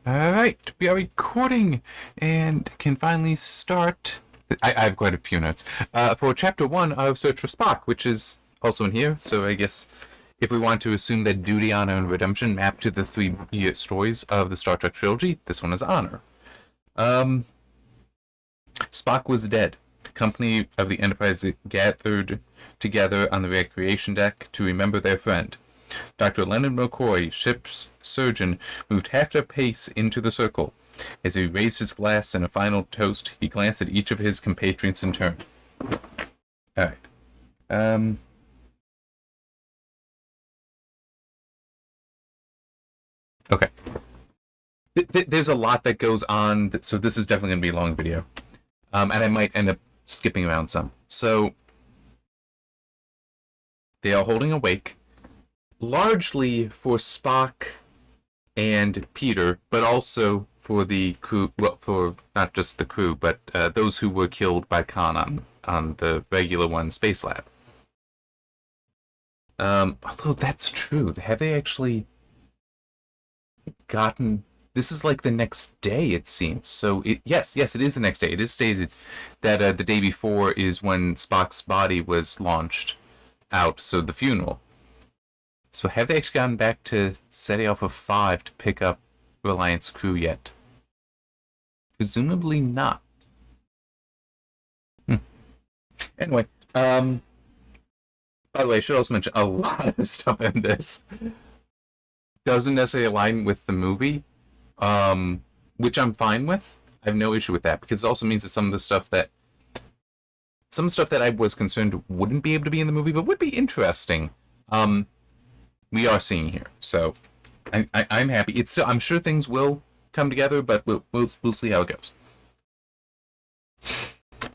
Alright, we are recording and can finally start. I have quite a few notes. For chapter 1 of Search for Spock, which is also in here, so I guess if we want to assume that duty, honor, and redemption map to the three stories of the Star Trek trilogy, this one is honor. Spock was dead. The company of the Enterprise gathered together on the recreation deck to remember their friend. Dr. Leonard McCoy, ship's surgeon, moved half a pace into the circle. As he raised his glass in a final toast, he glanced at each of his compatriots in turn. Alright. Okay. There's a lot that goes on, so this is definitely going to be a long video. And I might end up skipping around some. So, they are holding a wake, largely for Spock and Peter, but also for the crew, well, for not just the crew, but those who were killed by Khan on the regular one Space Lab. Although that's true, have they actually gotten... This is like the next day, it seems. So, yes, it is the next day. It is stated that the day before is when Spock's body was launched out, so the funeral. So have they actually gotten back to setting off of 5 to pick up Reliance crew yet? Presumably not. Anyway, by the way, I should also mention a lot of stuff in this doesn't necessarily align with the movie, which I'm fine with. I have no issue with that, because it also means that some stuff that I was concerned wouldn't be able to be in the movie, but would be interesting, we are seeing here. So I'm happy. I'm sure things will come together, but we'll see how it goes.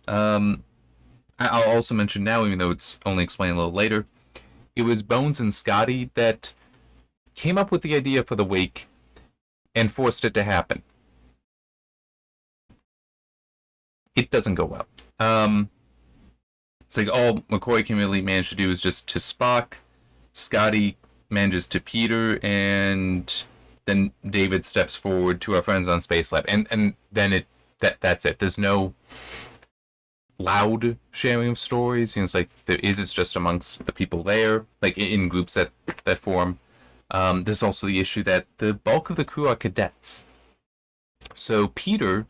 I'll also mention now, even though it's only explained a little later, it was Bones and Scotty that came up with the idea for the wake and forced it to happen. It doesn't go well. It's like all McCoy can really manage to do is just to Spock. Scotty manages to Peter, and then David steps forward to our friends on Space Lab, and then that's it. There's no loud sharing of stories. It's like it's just amongst the people there, like in groups that form. There's also the issue that the bulk of the crew are cadets. So Peter,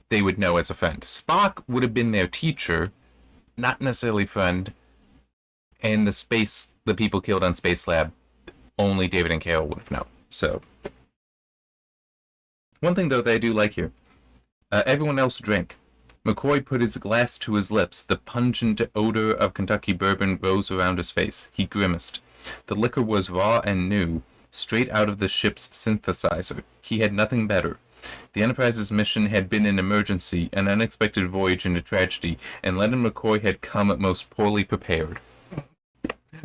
they would know as a friend. Spock would have been their teacher, not necessarily friend. And the people killed on Space Lab, only David and Carol would have known. So, one thing though that I do like here, everyone else drank. McCoy put his glass to his lips. The pungent odor of Kentucky bourbon rose around his face. He grimaced. The liquor was raw and new, straight out of the ship's synthesizer. He had nothing better. The Enterprise's mission had been an emergency, an unexpected voyage into tragedy, and Leonard McCoy had come most poorly prepared.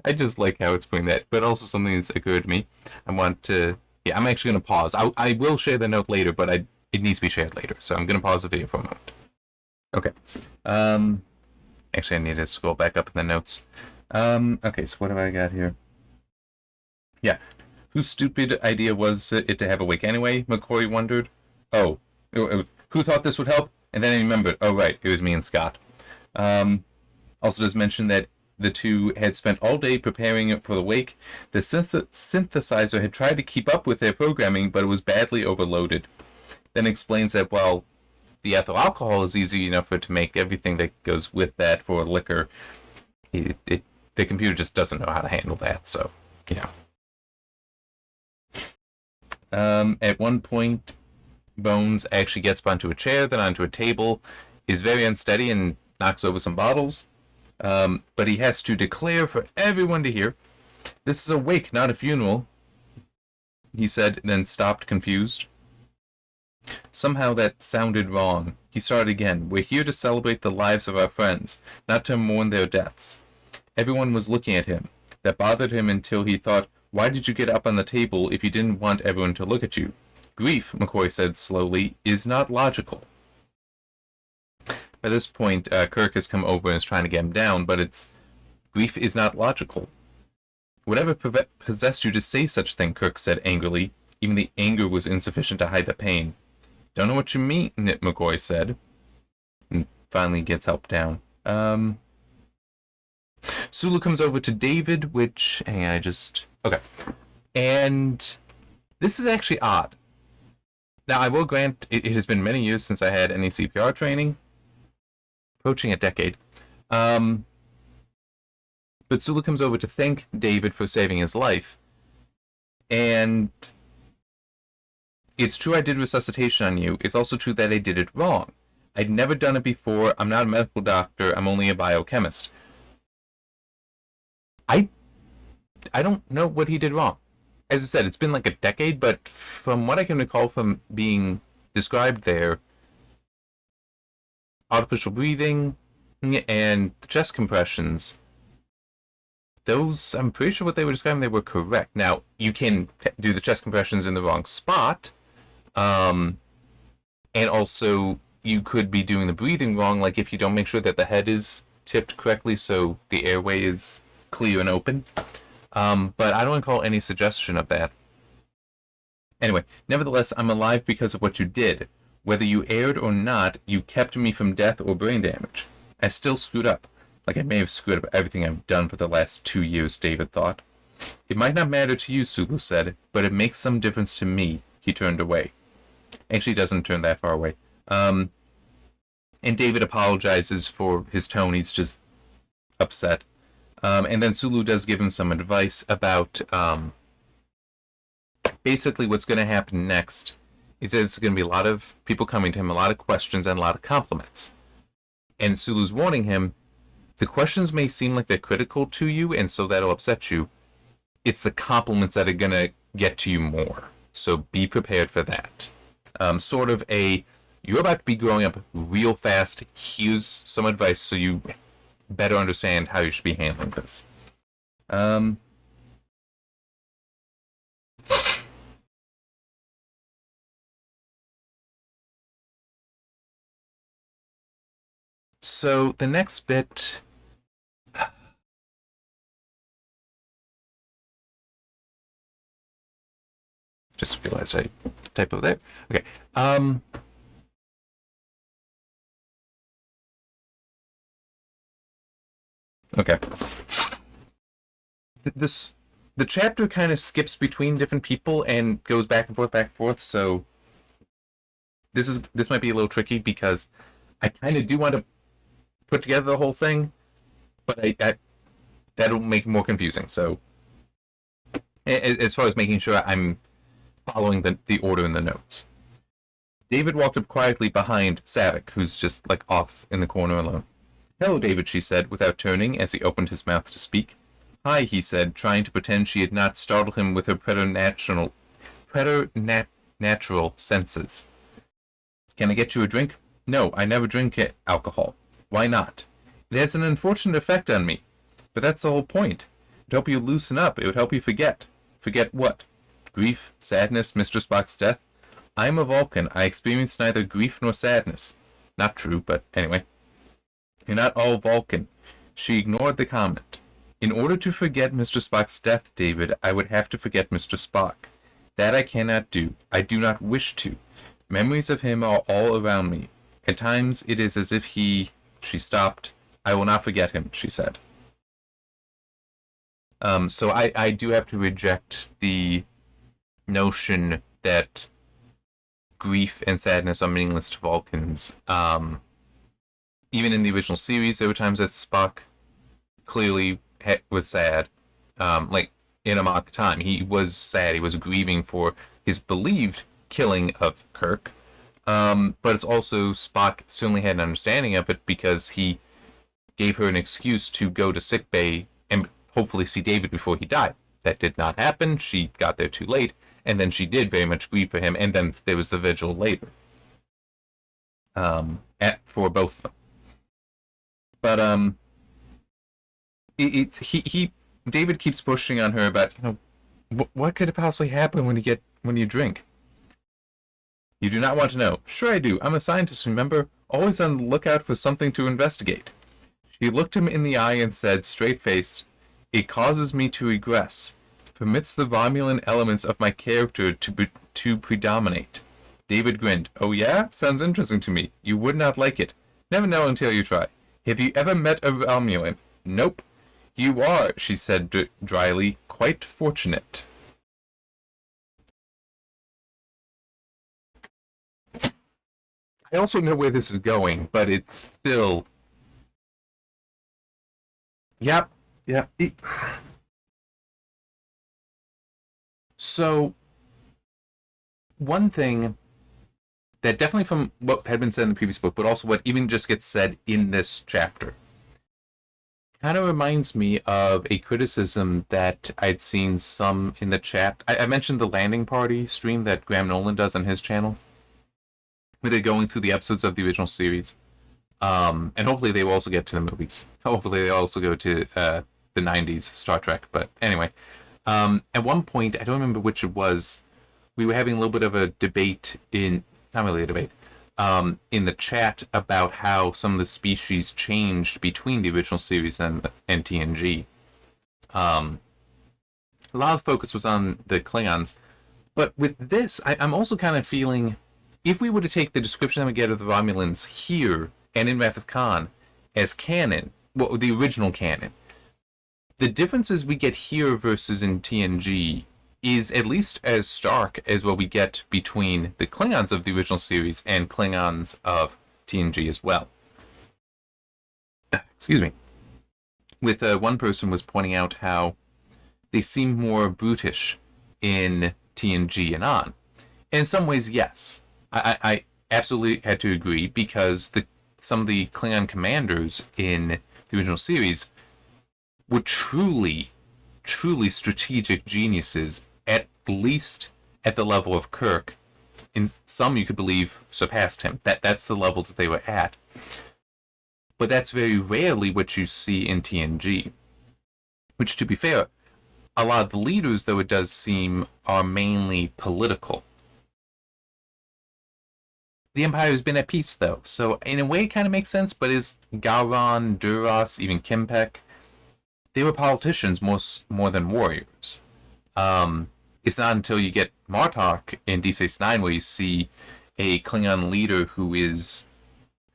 I just like how it's putting that, but also something that's occurred to me. I'm actually going to pause. I will share the note later, but it needs to be shared later, so I'm going to pause the video for a moment. Okay. Actually, I need to scroll back up in the notes. Okay, so what have I got here? Yeah. Whose stupid idea was it to have a wake anyway? McCoy wondered. Oh. Who thought this would help? And then I remembered. Oh, right. It was me and Scott. Also does mention that the two had spent all day preparing it for the wake. The synthesizer had tried to keep up with their programming, but it was badly overloaded. Then explains that while the ethyl alcohol is easy enough for it to make everything that goes with that for liquor, the computer just doesn't know how to handle that, so, at one point, Bones actually gets onto a chair, then onto a table, is very unsteady and knocks over some bottles. But he has to declare for everyone to hear, "This is a wake, not a funeral," he said, then stopped, confused. Somehow that sounded wrong. He started again. "We're here to celebrate the lives of our friends, not to mourn their deaths." Everyone was looking at him. That bothered him until he thought, why did you get up on the table if you didn't want everyone to look at you? "Grief," McCoy said slowly, "is not logical." By this point, Kirk has come over and is trying to get him down, but grief is not logical. "Whatever possessed you to say such a thing?" Kirk said angrily. Even the anger was insufficient to hide the pain. Don't know what you mean, McCoy said. And finally gets helped down. Sulu comes over to David, which... Okay. And this is actually odd. Now, I will grant it has been many years since I had any CPR training. Approaching a decade. But Sulu comes over to thank David for saving his life. And it's true I did resuscitation on you. It's also true that I did it wrong. I'd never done it before. I'm not a medical doctor. I'm only a biochemist. I don't know what he did wrong. As I said, it's been like a decade, but from what I can recall from being described there, artificial breathing and chest compressions, those, I'm pretty sure what they were describing, they were correct. Now, you can do the chest compressions in the wrong spot, and also you could be doing the breathing wrong, like if you don't make sure that the head is tipped correctly so the airway is clear and open. But I don't recall any suggestion of that. Anyway, nevertheless, I'm alive because of what you did. Whether you erred or not, you kept me from death or brain damage. I still screwed up. Like I may have screwed up everything I've done for the last 2 years, David thought. It might not matter to you, Sulu said, but it makes some difference to me. He turned away. Actually, doesn't turn that far away. And David apologizes for his tone. He's just upset. And then Sulu does give him some advice about basically what's going to happen next. He says there's going to be a lot of people coming to him, a lot of questions, and a lot of compliments. And Sulu's warning him, the questions may seem like they're critical to you, and so that'll upset you. It's the compliments that are going to get to you more. So be prepared for that. Sort of you're about to be growing up real fast. Here's some advice so you better understand how you should be handling this. So the next bit... Just realized I typo there. Okay. Okay. The chapter kind of skips between different people and goes back and forth, so this might be a little tricky because I kind of do want to put together the whole thing, but that'll make it more confusing. So as far as making sure I'm following the order in the notes. David walked up quietly behind Savick, who's just like off in the corner alone. Hello, David, she said, without turning as he opened his mouth to speak. Hi, he said, trying to pretend she had not startled him with her preternatural senses. Can I get you a drink? No, I never drink alcohol. Why not? It has an unfortunate effect on me. But that's the whole point. It would help you loosen up. It would help you forget. Forget what? Grief, sadness, Mr. Spock's death? I am a Vulcan. I experience neither grief nor sadness. Not true, but anyway. You're not all Vulcan. She ignored the comment. In order to forget Mr. Spock's death, David, I would have to forget Mr. Spock. That I cannot do. I do not wish to. Memories of him are all around me. At times it is as if he... She stopped. I will not forget him, she said. So I do have to reject the notion that grief and sadness are meaningless to Vulcans. Even in the original series, there were times that Spock clearly was sad. Like, in a mock time, he was sad. He was grieving for his believed killing of Kirk. But it's also, Spock certainly had an understanding of it because he gave her an excuse to go to sickbay and hopefully see David before he died. That did not happen. She got there too late. And then she did very much grieve for him. And then there was the vigil later. For both of them. But, David keeps pushing on her about, what could possibly happen when you drink? You do not want to know. Sure I do. I'm a scientist, remember? Always on the lookout for something to investigate. She looked him in the eye and said, straight-faced, it causes me to regress. permits the Romulan elements of my character to predominate. David grinned. Oh yeah? Sounds interesting to me. You would not like it. Never know until you try. Have you ever met a Romulan? Nope. You are, she said dryly, quite fortunate. I also know where this is going, but it's still... Yep. Yeah. So, one thing that definitely from what had been said in the previous book, but also what even just gets said in this chapter, kind of reminds me of a criticism that I'd seen some in the chat. I mentioned the Landing Party stream that Graham Nolan does on his channel, where they're going through the episodes of the original series. And hopefully they will also get to the movies. Hopefully they also go to the 90s Star Trek. But anyway, at one point, I don't remember which it was, we were having a little bit of a debate not really a debate, in the chat about how some of the species changed between the original series and TNG. A lot of focus was on the Klingons, but with this, I'm also kind of feeling, if we were to take the description that we get of the Romulans here and in Wrath of Khan as canon, well, the original canon, the differences we get here versus in TNG is at least as stark as what we get between the Klingons of the original series and Klingons of TNG as well. Excuse me. With one person was pointing out how they seem more brutish in TNG and on. And in some ways, yes. I absolutely had to agree, because some of the Klingon commanders in the original series were truly strategic geniuses, at least at the level of Kirk. In some, you could believe, surpassed him. That's the level that they were at. But that's very rarely what you see in TNG. Which, to be fair, a lot of the leaders, though it does seem, are mainly political. The Empire has been at peace, though, so in a way it kind of makes sense, but is Gowron, Duras, even Kimpek, they were politicians more than warriors. It's not until you get Martok in Deep Space Nine where you see a Klingon leader who is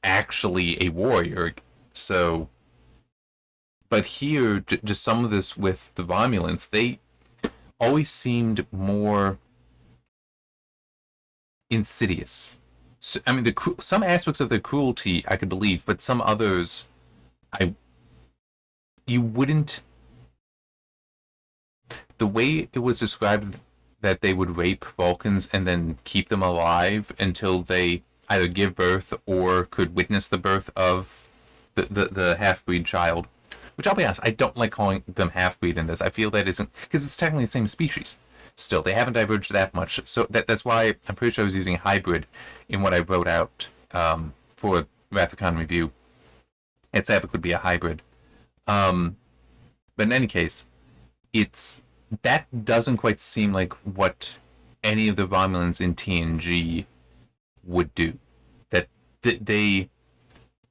actually a warrior. So, but here, just some of this with the Romulans, they always seemed more insidious. So, I mean, some aspects of their cruelty I could believe, but some others, you wouldn't. The way it was described that they would rape Vulcans and then keep them alive until they either give birth or could witness the birth of the half-breed child. Which, I'll be honest, I don't like calling them half-breed in this. I feel that isn't, because it's technically the same species. Still, they haven't diverged that much. So that's why I'm pretty sure I was using hybrid in what I wrote out for Wrath of Khan review. It's if it could be a hybrid. But in any case, that doesn't quite seem like what any of the Romulans in TNG would do. That they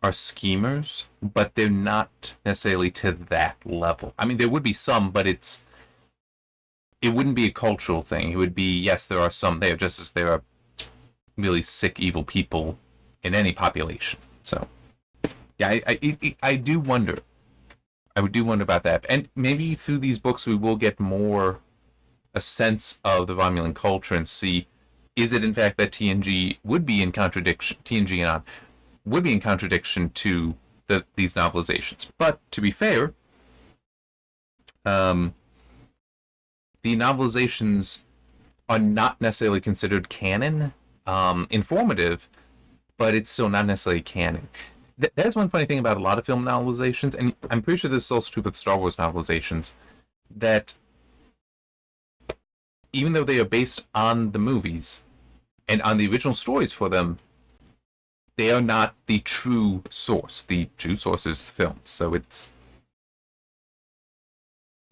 are schemers, but they're not necessarily to that level. I mean, there would be some, but it wouldn't be a cultural thing. It would be, yes, there are some there, just as there are really sick, evil people in any population. So, yeah, I do wonder. I do wonder about that. And maybe through these books we will get more a sense of the Romulan culture and see, is it in fact that TNG would be in contradiction, TNG and on, would be in contradiction to these novelizations. But to be fair, the novelizations are not necessarily considered canon, informative, but it's still not necessarily canon. That's one funny thing about a lot of film novelizations, and I'm pretty sure this is also true for the Star Wars novelizations, that even though they are based on the movies and on the original stories for them, they are not the true source. The true source is films. So it's...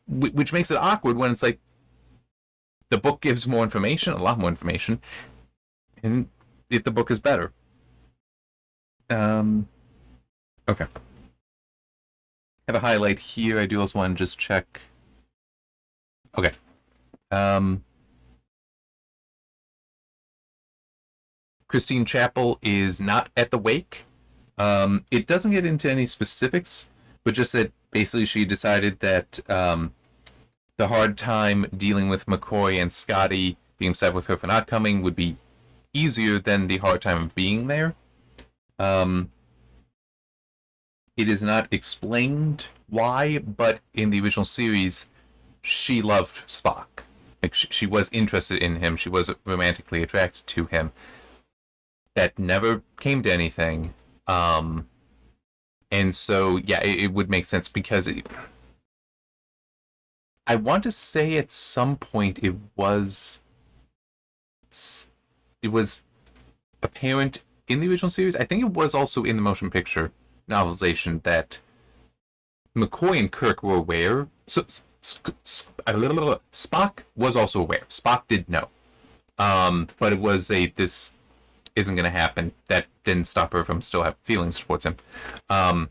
which makes it awkward when it's like the book gives more information, a lot more information, and if the book is better. Okay. I have a highlight here. I do also want to just check. Okay. Christine Chapel is not at the wake. It doesn't get into any specifics, but just that basically she decided that the hard time dealing with McCoy and Scotty being upset with her for not coming would be easier than the hard time of being there. It is not explained why, but in the original series, she loved Spock. Like she was interested in him. She was romantically attracted to him. That never came to anything. And so, yeah, it would make sense because I want to say at some point it was apparent in the original series. I think it was also in the motion picture novelization that McCoy and Kirk were aware. So Spock was also aware. Spock did know. But it was this isn't going to happen. That didn't stop her from still having feelings towards him. But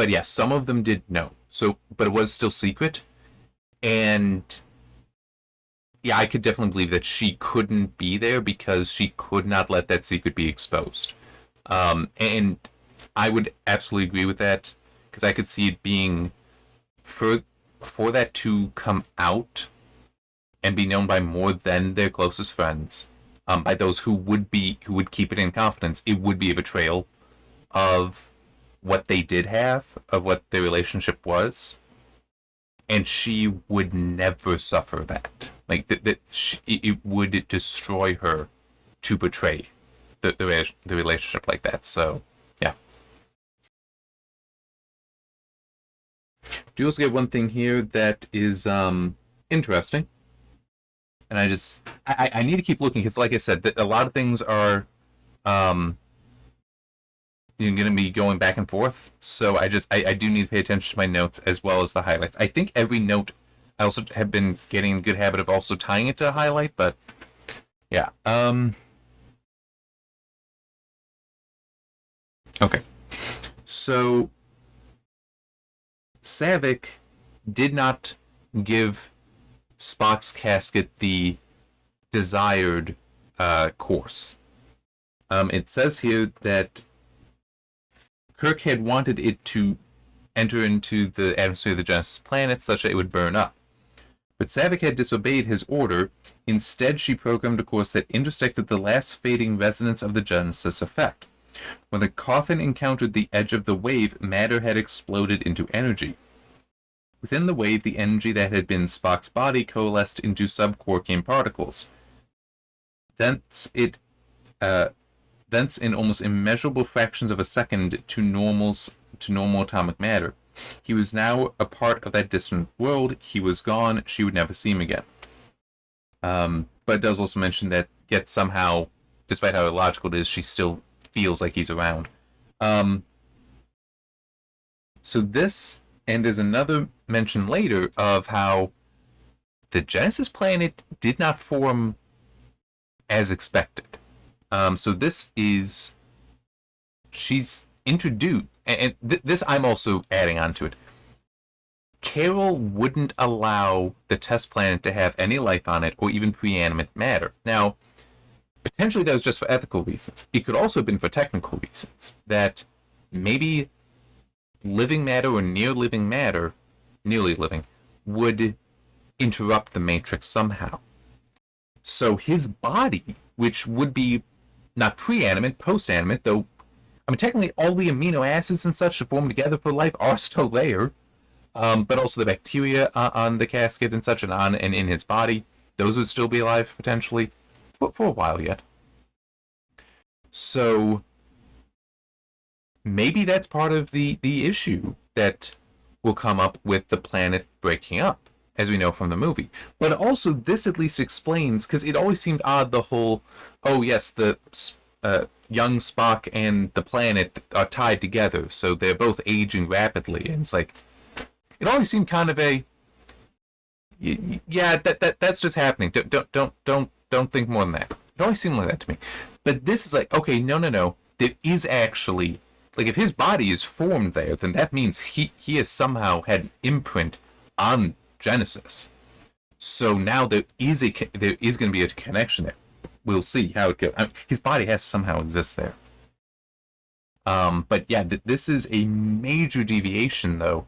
yeah, some of them did know. So, but it was still secret. And yeah, I could definitely believe that she couldn't be there because she could not let that secret be exposed. And I would absolutely agree with that because I could see it being for that to come out and be known by more than their closest friends, by those who would keep it in confidence. It would be a betrayal of what they did have, of what their relationship was, and she would never suffer that. Like it would destroy her to betray the relationship like that. So yeah. Do also get one thing here that is interesting, and I need to keep looking because, like I said, a lot of things are you're going to be going back and forth. So I do need to pay attention to my notes as well as the highlights. I think every note I also have been getting a good habit of also tying it to a highlight, but yeah. Okay. So Saavik did not give Spock's casket the desired course. It says here that Kirk had wanted it to enter into the atmosphere of the Genesis planet such that it would burn up. But Saavik had disobeyed his order. Instead, she programmed a course that intersected the last fading resonance of the Genesis effect. When the coffin encountered the edge of the wave, matter had exploded into energy. Within the wave, the energy that had been Spock's body coalesced into subquarkian particles. Thence, in almost immeasurable fractions of a second to normal atomic matter. He was now a part of that distant world. He was gone. She would never see him again. But it does also mention that yet somehow, despite how illogical it is, she still feels like he's around. So this, and there's another mention later of how the Genesis planet did not form as expected. So this is, she's introduced, and this I'm also adding on to it. Carol wouldn't allow the test planet to have any life on it or even preanimate matter. Now, potentially that was just for ethical reasons. It could also have been for technical reasons. That maybe living matter or nearly living, would interrupt the matrix somehow. So his body, which would be not pre-animate, post-animate, though, I mean, technically all the amino acids and such to form together for life are still there, but also the bacteria on the casket and such, and on and in his body, those would still be alive, potentially, for a while yet. So maybe that's part of the issue that will come up with the planet breaking up, as we know from the movie. But also, this at least explains, because it always seemed odd, the whole, oh yes, the young Spock and the planet are tied together, so they're both aging rapidly, and it's like, it always seemed kind of a, yeah, that's just happening. Don't think more than that. It always seemed like that to me. But this is like, okay, no. There is actually, like, if his body is formed there, then that means he has somehow had an imprint on Genesis. So now there is going to be a connection there. We'll see how it goes. I mean, his body has to somehow exist there. But yeah, this is a major deviation, though,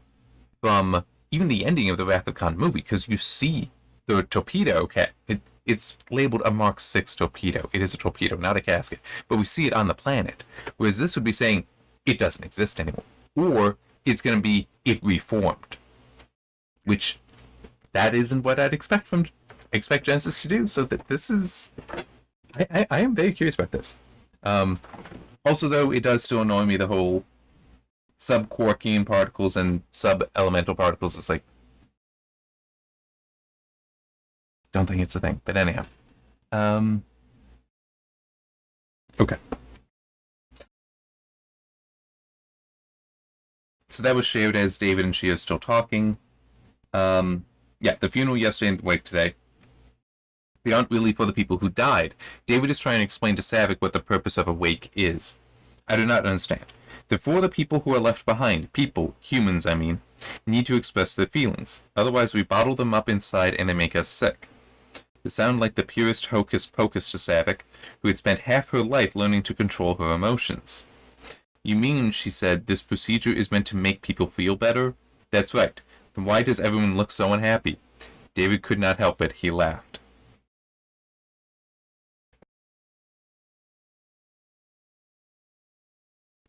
from even the ending of the Wrath of Khan movie, because you see the torpedo. It's labeled a Mark 6 torpedo. It is a torpedo, not a casket. But we see it on the planet. Whereas this would be saying it doesn't exist anymore. Or it's going to be it reformed. Which, that isn't what I'd expect Genesis to do. So that this is... I am very curious about this. Also, though, it does still annoy me, the whole sub-Quarkian particles and sub-elemental particles. It's like... Don't think it's a thing, but anyhow. Okay. So that was shared as David and she are still talking. Yeah, the funeral yesterday and the wake today. They aren't really for the people who died. David is trying to explain to Saavik what the purpose of a wake is. I do not understand. They're for the people who are left behind. People, humans I mean, need to express their feelings. Otherwise we bottle them up inside and they make us sick. It sounded like the purest hocus pocus to Saavik, who had spent half her life learning to control her emotions. You mean, she said, this procedure is meant to make people feel better? That's right. Then why does everyone look so unhappy? David could not help it. He laughed.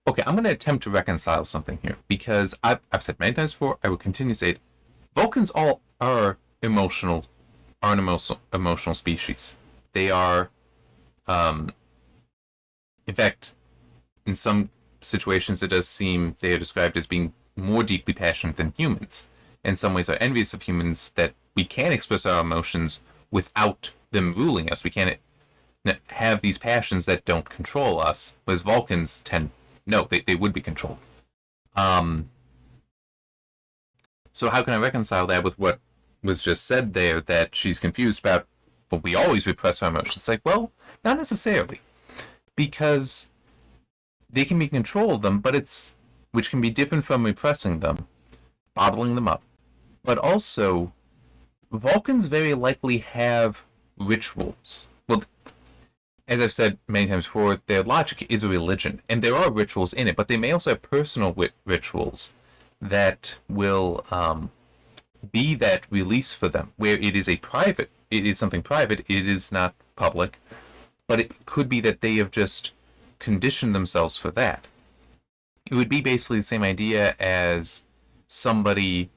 Okay, I'm going to attempt to reconcile something here, because I've said many times before, I will continue to say it. Vulcans all are an emotional species. They are, in fact, in some situations it does seem they are described as being more deeply passionate than humans. In some ways are envious of humans that we can express our emotions without them ruling us. We can't have these passions that don't control us, whereas Vulcans they would be controlled. So how can I reconcile that with what was just said there, that she's confused about, well, we always repress our emotions? It's like, well, not necessarily. Because they can be in control of them, which can be different from repressing them, bottling them up. But also, Vulcans very likely have rituals. Well, as I've said many times before, their logic is a religion, and there are rituals in it, but they may also have personal rituals that will be that release for them, where it is something private, it is not public, but it could be that they have just conditioned themselves for that. It would be basically the same idea as somebody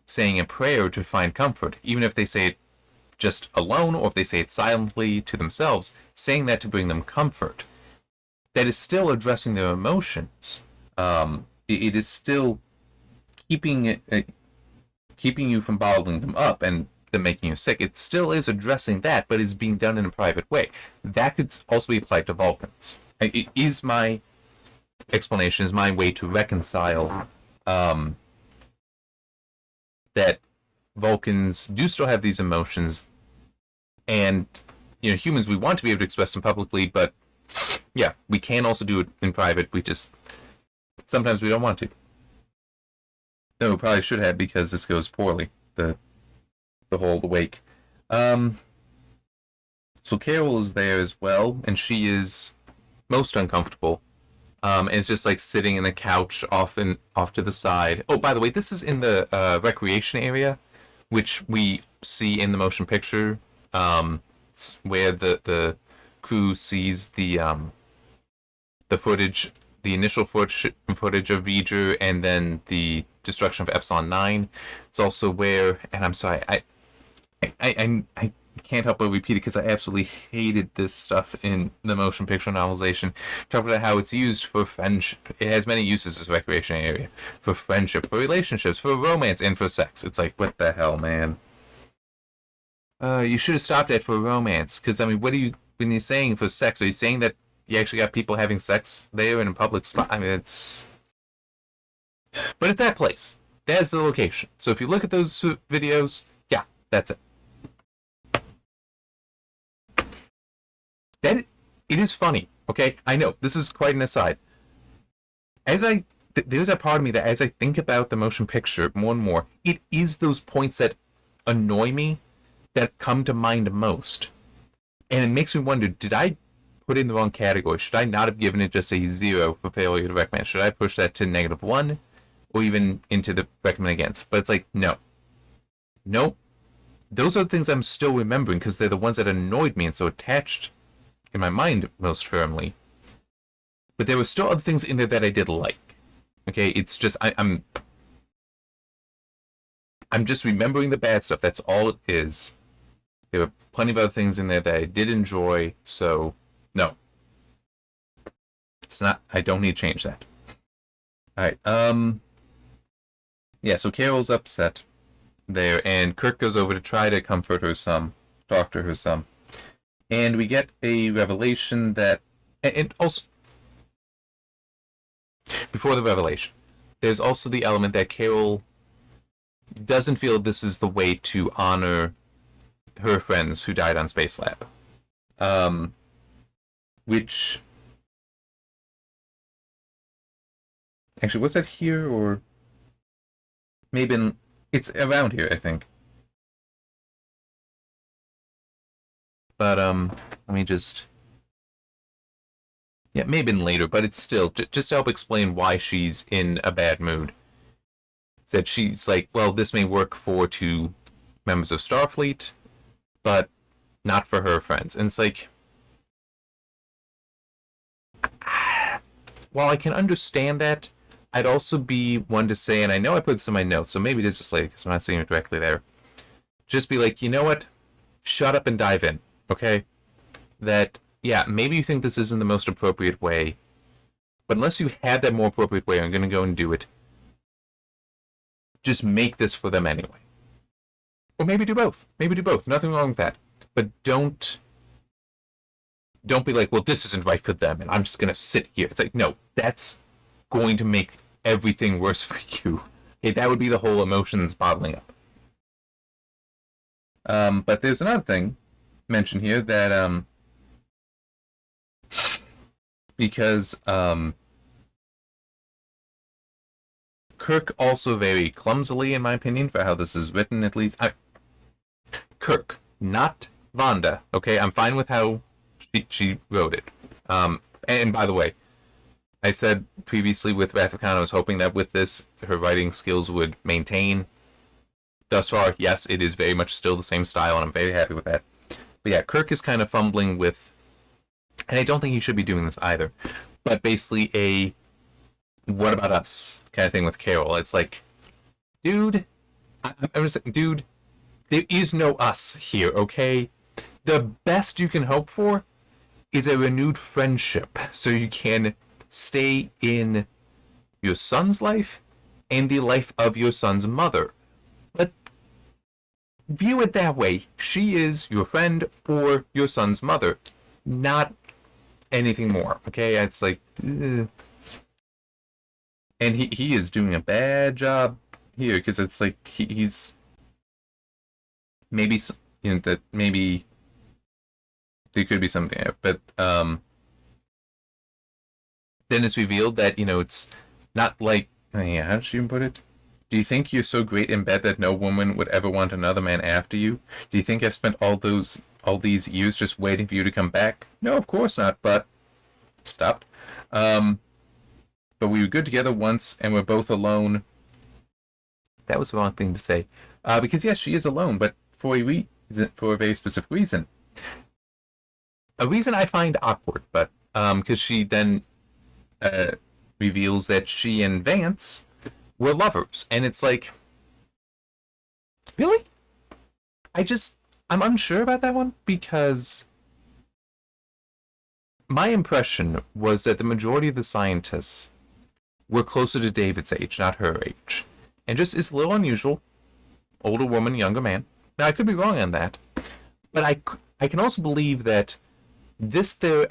saying a prayer to find comfort, even if they say it just alone, or if they say it silently to themselves, saying that to bring them comfort. That is still addressing their emotions. It is still keeping you from bottling them up and them making you sick. It still is addressing that, but is being done in a private way. That could also be applied to Vulcans. It is my explanation, is my way to reconcile that Vulcans do still have these emotions, and humans, we want to be able to express them publicly, but yeah, we can also do it in private. We just sometimes we don't want to. No, we probably should have, because this goes poorly. The whole wake. So Carol is there as well, and she is most uncomfortable. And it's just like sitting in the couch off to the side. Oh, by the way, this is in the recreation area, which we see in the motion picture, where the crew sees the footage, the initial footage of V'ger, and then the destruction of Epsilon 9. It's also where, and I'm sorry, I can't help but repeat it because I absolutely hated this stuff in the motion picture novelization. Talk about how it's used for friendship. It has many uses as a recreation area. For friendship, for relationships, for romance, and for sex. It's like, what the hell, man? You should have stopped at for romance. Because, I mean, when you're saying for sex, are you saying that you actually got people having sex there in a public spot? I mean, it's... But it's that place. That's the location. So if you look at those videos, yeah, that's it. It is funny, okay? I know, this is quite an aside. There's a part of me that as I think about the motion picture more and more, it is those points that annoy me that come to mind most. And it makes me wonder, did I put it in the wrong category? Should I not have given it just a 0 for failure to recommend? Should I push that to -1 or even into the recommend against? But it's like, no. Nope. Those are the things I'm still remembering because they're the ones that annoyed me and so attached in my mind most firmly. But there were still other things in there that I did like. Okay, it's just I'm just remembering the bad stuff. That's all it is. There were plenty of other things in there that I did enjoy, so no. It's not, I don't need to change that. Alright, yeah, so Carol's upset there, and Kirk goes over to try to comfort her some, talk to her some. And we get a revelation that, and also, before the revelation, there's also the element that Carol doesn't feel this is the way to honor her friends who died on Space Lab. Which... Actually, was that here, or... Maybe it's around here, I think. But, let me just... Yeah, maybe later, but it's still... Just to help explain why she's in a bad mood. That she's like, well, this may work for 2 members of Starfleet, but not for her friends. And it's like... While I can understand that, I'd also be one to say, and I know I put this in my notes, so maybe it is just like, because I'm not seeing it directly there. Just be like, you know what? Shut up and dive in, okay? That, yeah, maybe you think this isn't the most appropriate way, but unless you had that more appropriate way, I'm going to go and do it. Just make this for them anyway. Or maybe do both. Maybe do both. Nothing wrong with that. But don't be like, well, this isn't right for them, and I'm just going to sit here. It's like, no, that's going to make everything worse for you. Okay, that would be the whole emotions bottling up. But there's another thing mentioned here that, because, Kirk also very clumsily, in my opinion, for how this is written, at least. Kirk, not Vonda. Okay, I'm fine with how she wrote it. And by the way, I said previously with Wrath of Khan, I was hoping that with this, her writing skills would maintain. Thus far, yes, it is very much still the same style, and I'm very happy with that. But yeah, Kirk is kind of fumbling with, and I don't think he should be doing this either, but basically a what about us kind of thing with Carol. It's like, dude, I'm just saying, dude, there is no us here, okay? The best you can hope for is a renewed friendship so you can stay in your son's life and the life of your son's mother. But view it that way. She is your friend or your son's mother, not anything more, okay? It's like... And he is doing a bad job here, because it's like he's maybe, you know, that maybe there could be something there, but then it's revealed that, you know, it's not like, yeah, how did she even put it? Do you think you're so great in bed that no woman would ever want another man after you? Do you think I've spent all these years just waiting for you to come back? No, of course not, but stopped. But we were good together once, and we're both alone. That was the wrong thing to say. Because, yes, she is alone, but for a very specific reason. A reason I find awkward, but because she then reveals that she and Vance were lovers. And it's like, really? I'm unsure about that one, because my impression was that the majority of the scientists were closer to David's age, not her age. And just, it's a little unusual. Older woman, younger man. Now, I could be wrong on that. But I can also believe that this was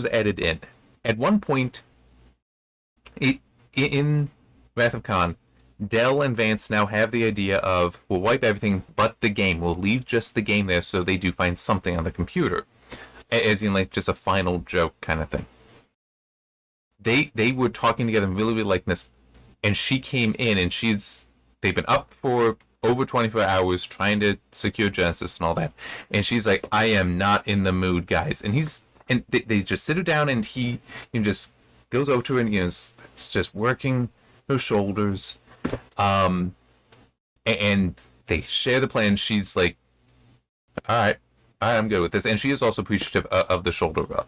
added in. At one point, in Wrath of Khan, Del and Vance now have the idea of, we'll wipe everything but the game. We'll leave just the game there so they do find something on the computer. As in, like, just a final joke kind of thing. They were talking together and really, really liking this, and she came in, and they've been up for over 24 hours trying to secure Genesis and all that. And she's like, I am not in the mood, guys. And they just sit her down, and he just goes over to her and is just working her shoulders. And they share the plan. She's like, all right, I'm good with this. And she is also appreciative of the shoulder rub.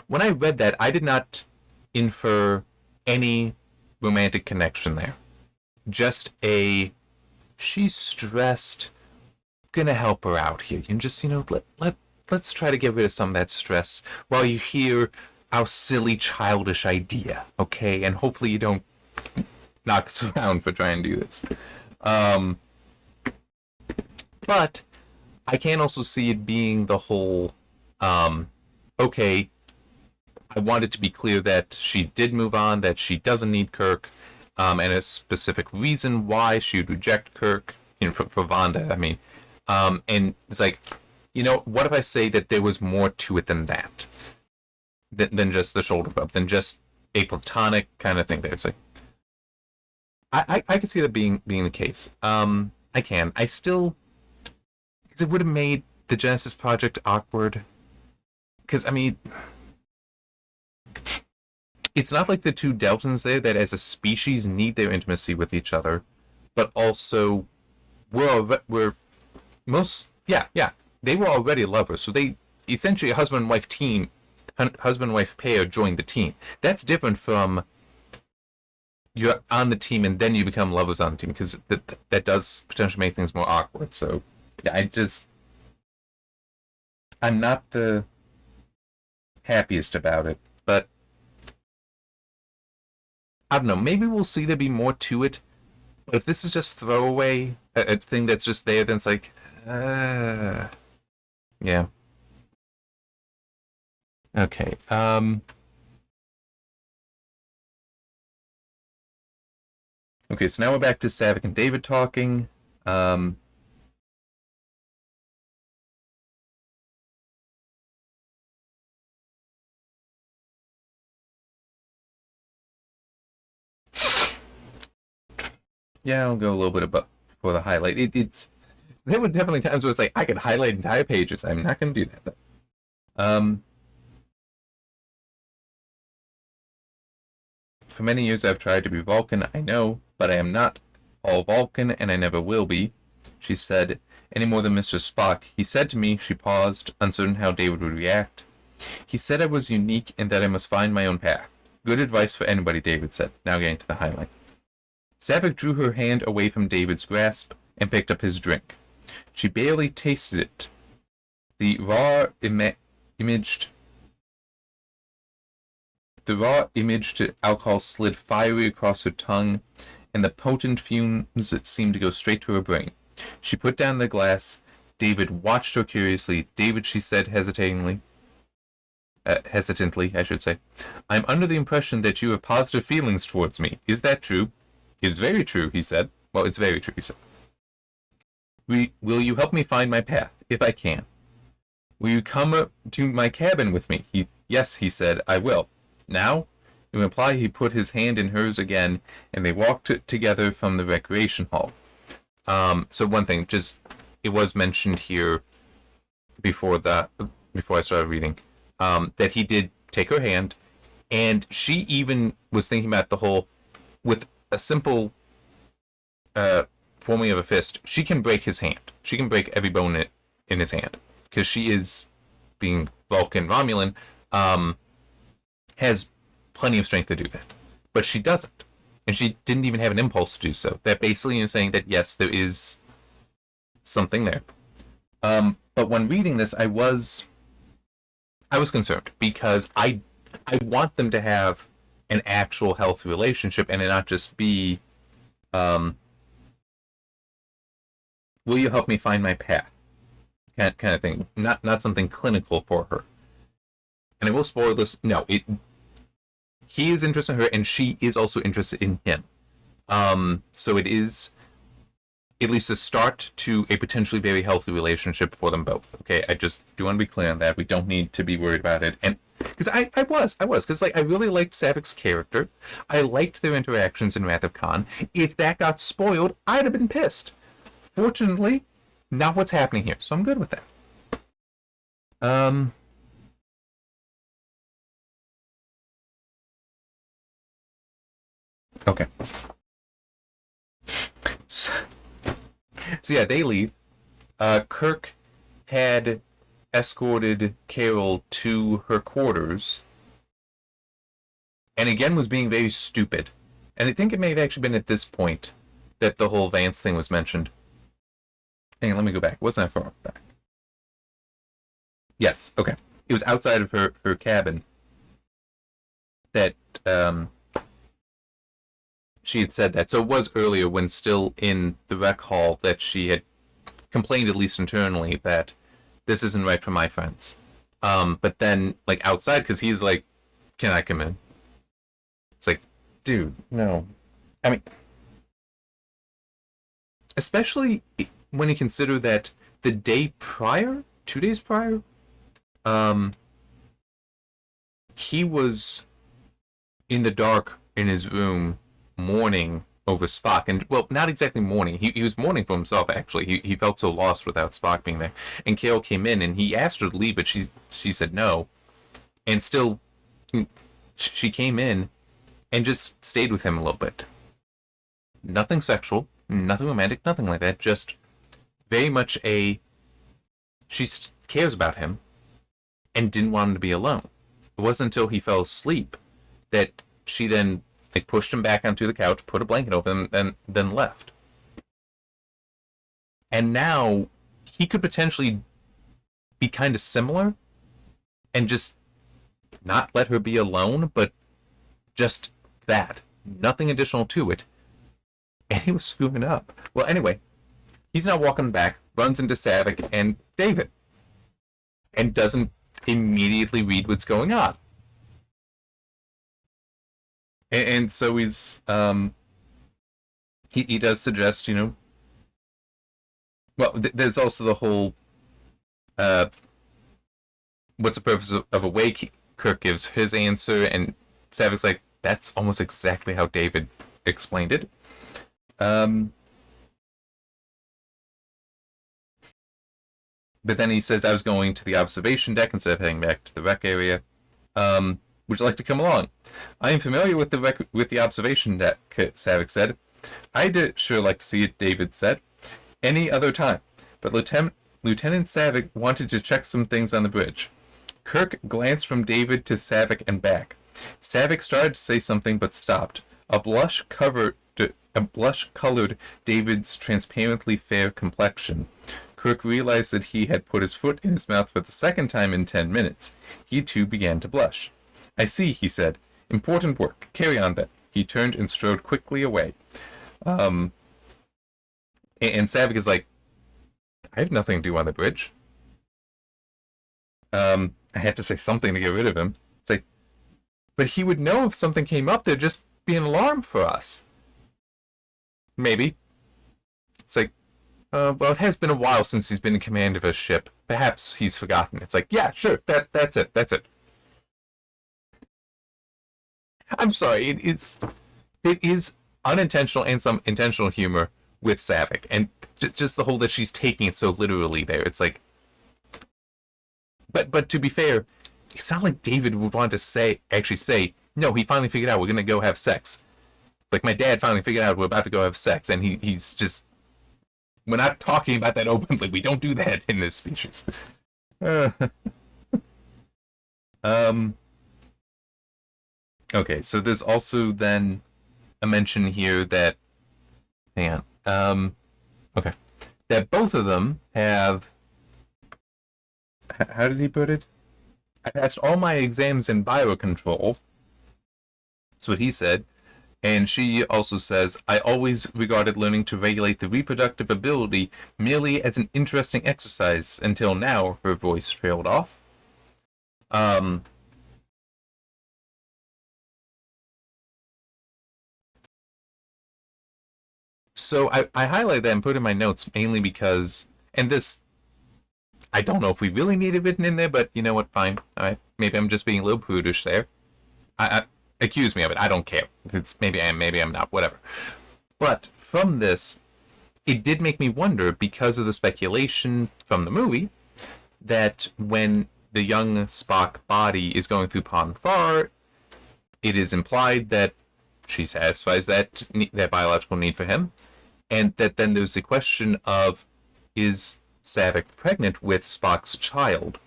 When I read that, I did not infer any romantic connection there. Just she's stressed, gonna help her out here. And just, let's try to get rid of some of that stress while you hear our silly, childish idea, okay? And hopefully you don't knock us around for trying to do this. But I can also see it being the whole, okay, I want it to be clear that she did move on, that she doesn't need Kirk, and a specific reason why she would reject Kirk, for Vonda, I mean. And it's like, what if I say that there was more to it than that? Than just the shoulder rub, than just a platonic kind of thing there. It's like, I could see that being the case. I can. I still, because it would have made the Genesis Project awkward. Because, I mean, it's not like the two Deltons there that as a species need their intimacy with each other, but also they were already lovers, so they essentially a husband and wife pair joined the team. That's different from you're on the team and then you become lovers on the team, because that does potentially make things more awkward. So yeah, I'm not the happiest about it, but I don't know, maybe we'll see there be more to it. But if this is just throwaway, a thing that's just there, then it's like, yeah. Okay, okay, so now we're back to Saavik and David talking. Yeah, I'll go a little bit above for the highlight. There were definitely times where it's like, I could highlight entire pages. I'm not going to do that, though. For many years I've tried to be Vulcan, I know, but I am not all Vulcan, and I never will be, she said, any more than Mr. Spock. He said to me, she paused, uncertain how David would react. He said I was unique and that I must find my own path. Good advice for anybody, David said, now getting to the highlight. Saavik drew her hand away from David's grasp and picked up his drink. She barely tasted it. The raw imaged alcohol slid fiery across her tongue, and the potent fumes seemed to go straight to her brain. She put down the glass. David watched her curiously. David, she said hesitantly, I should say, I'm under the impression that you have positive feelings towards me. Is that true? It is very true, he said. Well, it's very true, he said. Will you help me find my path, if I can? Will you come to my cabin with me? Yes, he said, I will. Now? In reply, he put his hand in hers again, and they walked together from the recreation hall. So one thing, just, it was mentioned here before I started reading, that he did take her hand, and she even was thinking about the whole, with a simple forming of a fist, she can break his hand. She can break every bone in his hand, because she is, being Vulcan Romulan, has plenty of strength to do that. But she doesn't. And she didn't even have an impulse to do so. That basically is saying that, yes, there is something there. But when reading this, I was concerned, because I want them to have an actual healthy relationship and it not just be, will you help me find my path? Kind of thing. Not something clinical for her. And I will spoil this. No, he is interested in her, and she is also interested in him. So it is at least a start to a potentially very healthy relationship for them both. Okay, I just do want to be clear on that. We don't need to be worried about it. And Because I was. Because, like, I really liked Savik's character. I liked their interactions in Wrath of Khan. If that got spoiled, I'd have been pissed. Fortunately, not what's happening here, so I'm good with that. Okay. So yeah, they leave. Kirk had escorted Carol to her quarters, and again was being very stupid. And I think it may have actually been at this point that the whole Vance thing was mentioned. Hang on, let me go back. Wasn't that far back? Yes, okay. It was outside of her cabin that she had said that. So it was earlier when still in the rec hall that she had complained, at least internally, that this isn't right for my friends. But then, like, outside, because he's like, can I come in? It's like, dude, no. I mean, especially when you consider that the day prior, 2 days prior, he was in the dark in his room mourning over Spock. And, well, not exactly mourning. He was mourning for himself, actually. He felt so lost without Spock being there. And Carol came in, and he asked her to leave, but she said no. And still, she came in and just stayed with him a little bit. Nothing sexual, nothing romantic, nothing like that. Just very much she cares about him and didn't want him to be alone. It wasn't until he fell asleep that she then, like, pushed him back onto the couch, put a blanket over him, and then left. And now he could potentially be kind of similar and just not let her be alone, but just that. Nothing additional to it. And he was screwing up. Well, anyway, he's now walking back, runs into Savick and David, and doesn't immediately read what's going on. And so he's he does suggest, well, there's also the whole what's the purpose of a wake? Kirk gives his answer, and Savick's like, that's almost exactly how David explained it. But then he says, I was going to the observation deck instead of heading back to the rec area. Would you like to come along? I am familiar with the observation deck, Savick said. I'd sure like to see it, David said. Any other time. But Lieutenant Savick wanted to check some things on the bridge. Kirk glanced from David to Savick and back. Savick started to say something but stopped. A blush colored David's transparently fair complexion. Kirk realized that he had put his foot in his mouth for the second time in 10 minutes. He too began to blush. I see, he said. Important work. Carry on then. He turned and strode quickly away. And Savick is like, I have nothing to do on the bridge. I had to say something to get rid of him. It's like, but he would know if something came up, there'd just be an alarm for us. Maybe. It's like, well, it has been a while since he's been in command of a ship. Perhaps he's forgotten. It's like, yeah, sure, that's it. I'm sorry, it is unintentional and some intentional humor with Savick, and just the whole that she's taking it so literally there. It's like, but to be fair, it's not like David would want to actually say, no, he finally figured out we're gonna go have sex. It's like, my dad finally figured out we're about to go have sex, and he's just, we're not talking about that openly. We don't do that in this species. Okay, so there's also then a mention here that, hang on, okay, that both of them have, how did he put it? I passed all my exams in biocontrol. That's what he said. And she also says, I always regarded learning to regulate the reproductive ability merely as an interesting exercise until now. Her voice trailed off. So I highlight that and put in my notes mainly because, and this, I don't know if we really need it written in there, but you know what? Fine. All right. Maybe I'm just being a little prudish there. I accuse me of it. I don't care. It's maybe I am, maybe I'm not. Whatever. But from this, it did make me wonder, because of the speculation from the movie, that when the young Spock body is going through Pon farr, it is implied that she satisfies that biological need for him, and that then there's the question of, is Saavik pregnant with Spock's child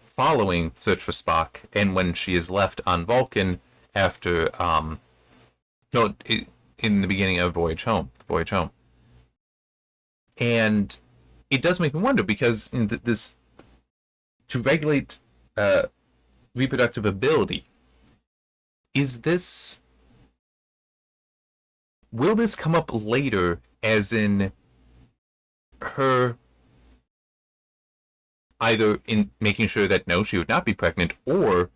following Search for Spock, and when she is left on Vulcan after no, in the beginning of Voyage Home. And it does make me wonder, because in this, to regulate reproductive ability, will this come up later, as in her either in making sure that no, she would not be pregnant, or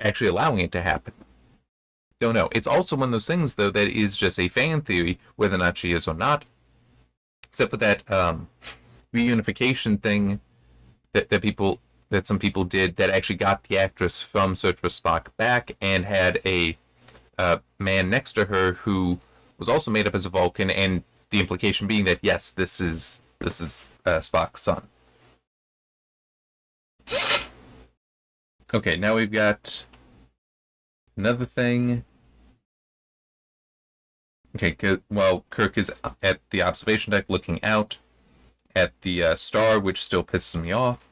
actually allowing it to happen? Don't know. It's also one of those things, though, that is just a fan theory, whether or not she is or not. Except for that reunification thing that some people did, that actually got the actress from Search for Spock back, and had a man next to her who was also made up as a Vulcan, and the implication being that yes, this is Spock's son. Okay, now we've got another thing. Okay, well, Kirk is at the observation deck looking out at the star, which still pisses me off.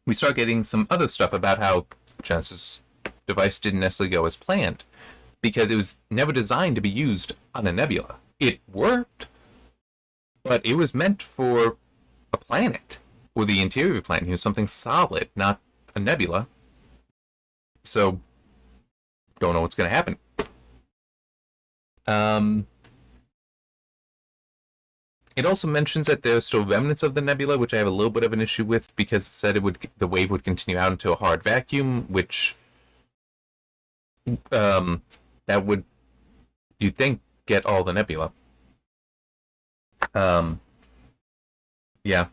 We start getting some other stuff about how Genesis device didn't necessarily go as planned, because it was never designed to be used on a nebula. It worked, but it was meant for a planet, or the interior planet, something solid, not a nebula. So, don't know what's going to happen. It also mentions that there are still remnants of the nebula, which I have a little bit of an issue with, because it said the wave would continue out into a hard vacuum, which that would, you'd think, get all the nebula. Yeah.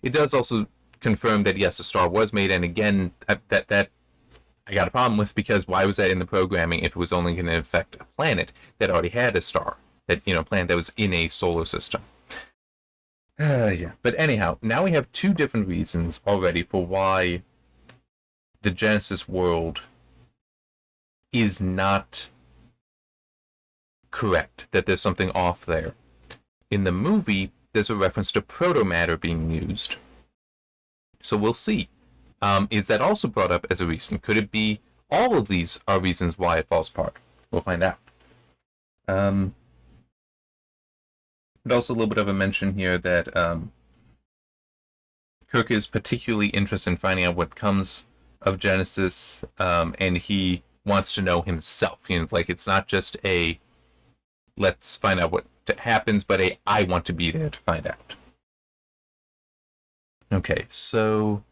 It does also confirm that yes, the star was made, and again, that I got a problem with, because why was that in the programming if it was only going to affect a planet that already had a star, that planet that was in a solar system? Yeah. But anyhow, now we have two different reasons already for why the Genesis world is not correct, that there's something off there. In the movie, there's a reference to proto-matter being used. So we'll see. Is that also brought up as a reason? Could it be all of these are reasons why it falls apart? We'll find out. But also a little bit of a mention here that Kirk is particularly interested in finding out what comes of Genesis, and he wants to know himself. Like, it's not just a let's find out what happens, but I want to be there to find out. Okay, so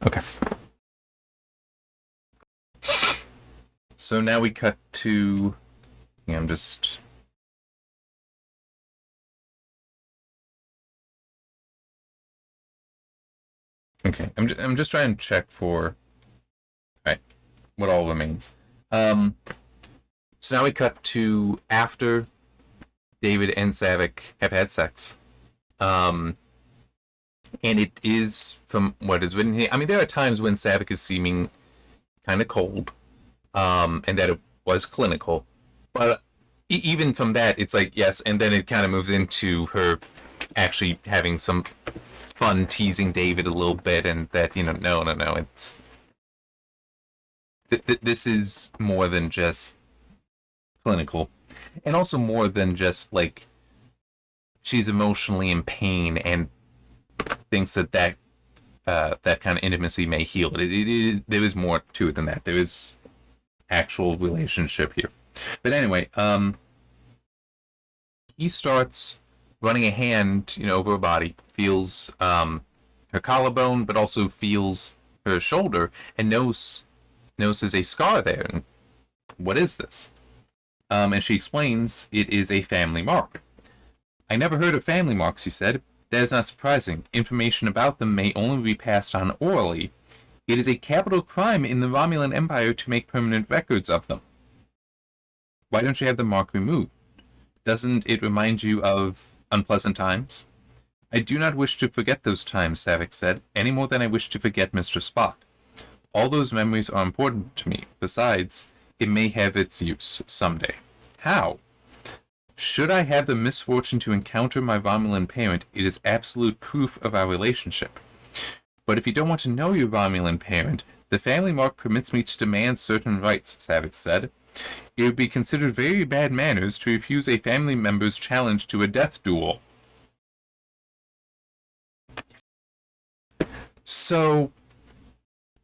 okay. So now we cut to I'm just okay. I'm just trying to check for what all remains. So now we cut to after David and Saavik have had sex. And it is, from what is written here, I mean, there are times when Saavik is seeming kind of cold, and that it was clinical. But even from that, it's like, yes, and then it kind of moves into her actually having some fun teasing David a little bit, and that, no, it's... This is more than just clinical. And also more than just, like, she's emotionally in pain and thinks that kind of intimacy may heal it. There is more to it than that. There is actual relationship here. But anyway, he starts running a hand, over her body, feels her collarbone, but also feels her shoulder, and notices a scar there. And what is this? And she explains it is a family mark. I never heard of family marks, he said. That is not surprising. Information about them may only be passed on orally. It is a capital crime in the Romulan Empire to make permanent records of them. Why don't you have the mark removed? Doesn't it remind you of unpleasant times? I do not wish to forget those times, Savick said, any more than I wish to forget Mr. Spock. All those memories are important to me. Besides, it may have its use someday. How? Should I have the misfortune to encounter my Romulan parent, it is absolute proof of our relationship. But if you don't want to know your Romulan parent, the family mark permits me to demand certain rights, Savick said. It would be considered very bad manners to refuse a family member's challenge to a death duel. So,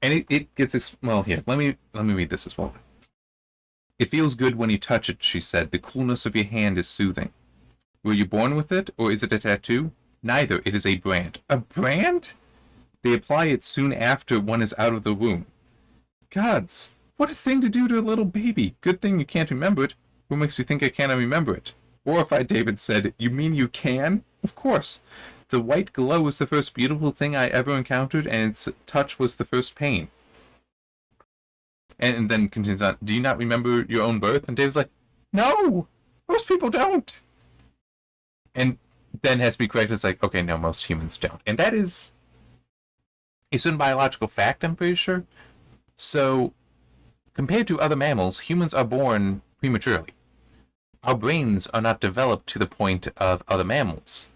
and it gets, well, here, let me read this as well. It feels good when you touch it, she said. The coolness of your hand is soothing. Were you born with it, or is it a tattoo? Neither. It is a brand. A brand? They apply it soon after one is out of the womb. Gods, what a thing to do to a little baby. Good thing you can't remember it. What makes you think I cannot remember it? Horrified, David said, You mean you can? Of course. The white glow was the first beautiful thing I ever encountered, and its touch was the first pain. And then continues on, do you not remember your own birth? And David's like, no, most people don't. And then has to be corrected. It's like, okay, no, most humans don't. And that is a certain biological fact, I'm pretty sure. So, compared to other mammals, humans are born prematurely. Our brains are not developed to the point of other mammals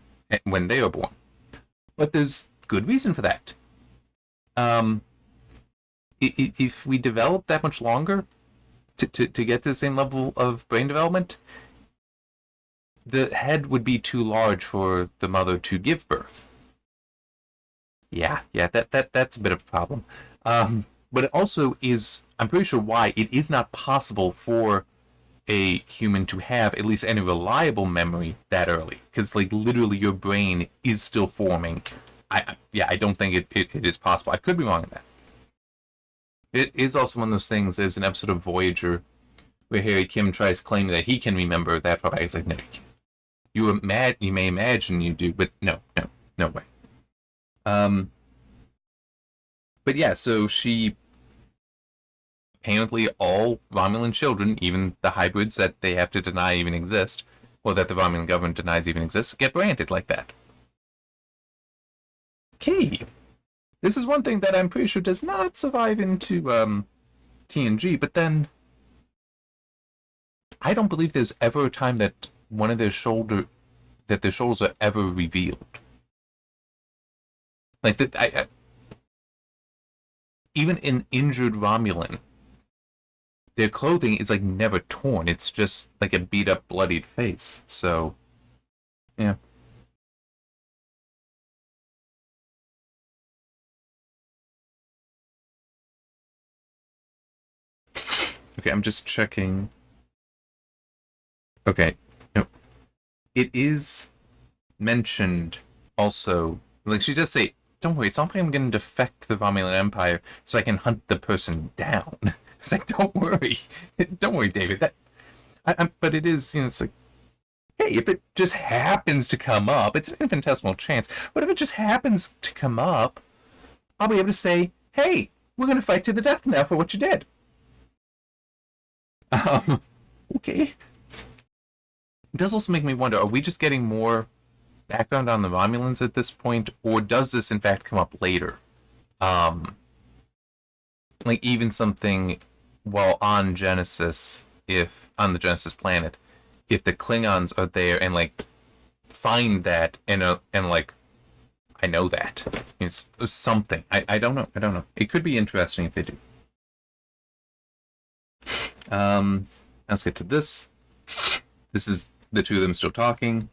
when they are born. But there's good reason for that. If we develop that much longer to get to the same level of brain development, the head would be too large for the mother to give birth. Yeah, that's a bit of a problem. But it also is, I'm pretty sure why, it is not possible for a human to have at least any reliable memory that early. Because, like, literally your brain is still forming. I don't think it is possible. I could be wrong on that. It is also one of those things, there's an episode of Voyager where Harry Kim tries claiming that he can remember that part. He's like, no, you can't. You may imagine you do, but no way. But yeah, so she, apparently all Romulan children, even the hybrids that they have to deny even exist, or that the Romulan government denies even exist, get branded like that. Okay. This is one thing that I'm pretty sure does not survive into TNG, but then I don't believe there's ever a time that one of their shoulders are ever revealed. Like that, even an injured Romulan, their clothing is like never torn. It's just like a beat up, bloodied face. So, yeah. Okay, I'm just checking. Okay, no. It is mentioned also, like she does say, don't worry, it's not like I'm going to defect the Romulan Empire so I can hunt the person down. It's like, don't worry, David. But it is, it's like, hey, if it just happens to come up, it's an infinitesimal chance. But if it just happens to come up, I'll be able to say, hey, we're going to fight to the death now for what you did. Okay. It does also make me wonder, are we just getting more background on the Romulans at this point, or does this in fact come up later? Like even something while on Genesis, if on the Genesis planet, if the Klingons are there and like find that and like I know that it's something. I don't know. It could be interesting if they do. Let's get to this. This is the two of them still talking.